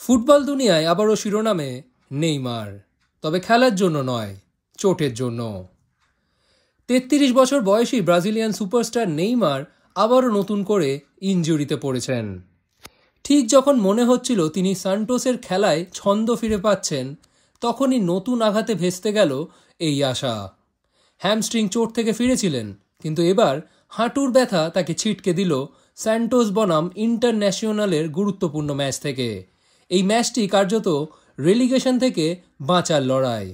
Football দুনিয়ায় আবারও শিরোনামে নেইমার, তবে খেলার জন্য নয়, চোটের জন্য। ৩৩ বছর বয়সী ব্রাজিলিয়ান সুপারস্টার নেইমার আবারও নতুন করে ইনজুরিতে পড়েছেন। ঠিক যখন মনে হচ্ছিল তিনি সান্টোসের খেলায় ছন্দ ফিরে পাচ্ছেন, তখনই নতুন আঘাতে ভেস্তে গেল এই আশা। হ্যামস্ট্রিং চোট থেকে ফিরেছিলেন, কিন্তু এবার হাঁটুর ব্যথা তাকে ছিটকে দিল স্যান্টোস বনাম ইন্টারন্যাশনালের গুরুত্বপূর্ণ ম্যাচ থেকে। এই ম্যাচটি কার্যত রেলিগেশন থেকে বাঁচার লড়াই।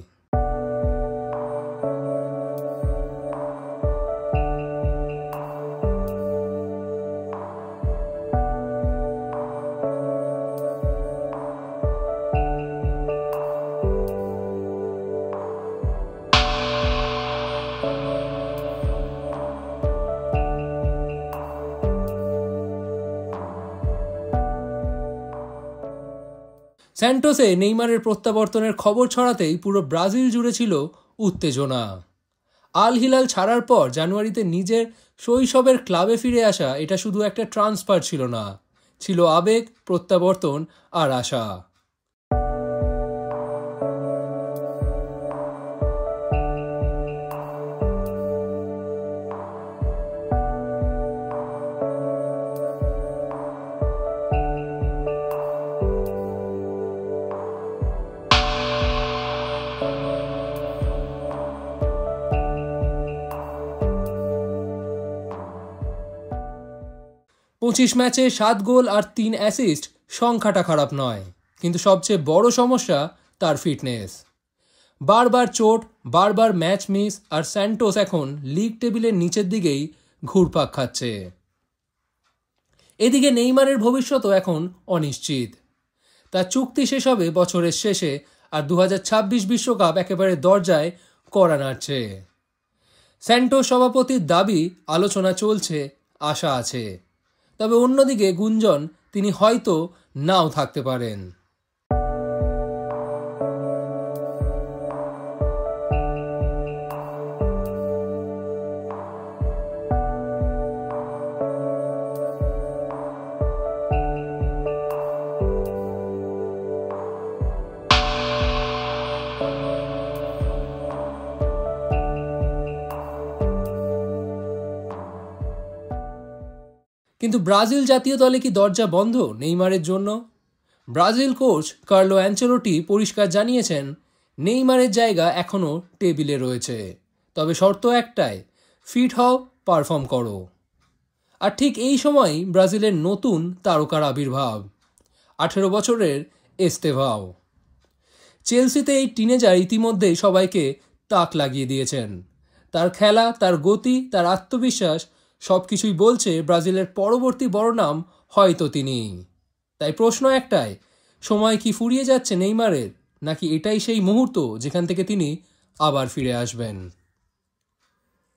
স্যান্টোসে নেইমারের প্রত্যাবর্তনের খবর ছড়াতেই পুরো ব্রাজিল জুড়ে ছিল উত্তেজনা। আল হিলাল ছাড়ার পর জানুয়ারিতে নিজের শৈশবের ক্লাবে ফিরে আসা এটা শুধু একটা ট্রান্সফার ছিল না, ছিল আবেগ, প্রত্যাবর্তন আর আশা। পঁচিশ ম্যাচে 7 গোল আর 3 অ্যাসিস্ট সংখ্যাটা খারাপ নয়, কিন্তু সবচেয়ে বড় সমস্যা তার ফিটনেস। বারবার চোট, বারবার ম্যাচ মিস, আর স্যান্টোস এখন লিগ টেবিলের নিচের দিকেই ঘুরপাক খাচ্ছে। এদিকে নেইমারের ভবিষ্যৎও এখন অনিশ্চিত। তার চুক্তি শেষ হবে বছরের শেষে, আর 2026 বিশ্বকাপ একেবারে দরজায় কড়া নাড়ছে। স্যান্টোস সভাপতির দাবি, আলোচনা চলছে, আশা আছে। তবে অন্যদিকে গুঞ্জন তিনি হয়তো নাও থাকতে পারেন। কিন্তু ব্রাজিল জাতীয় দলে কি দরজা বন্ধ নেইমারের জন্য? ব্রাজিল কোচ কার্লো অ্যানচেলোটি পরিষ্কার জানিয়েছেন, নেইমারের জায়গা এখনও টেবিলে রয়েছে, তবে শর্ত একটাই, ফিট হও, পারফর্ম করো। আর ঠিক এই সময়ই ব্রাজিলের নতুন তারকার আবির্ভাব, 18 বছরের এস্তেভাও। চেলসিতে এই টিনেজার ইতিমধ্যেই সবাইকে তাক লাগিয়ে দিয়েছেন। তার খেলা, তার গতি, তার আত্মবিশ্বাস সবকিছুই বলছে ব্রাজিলের পরবর্তী বড় নাম হয়তো তিনিই। তাই প্রশ্ন একটাই, সময় কি ফুরিয়ে যাচ্ছে নেইমারের, নাকি এটাই সেই মুহূর্ত যেখান থেকে তিনি আবার ফিরে আসবেন?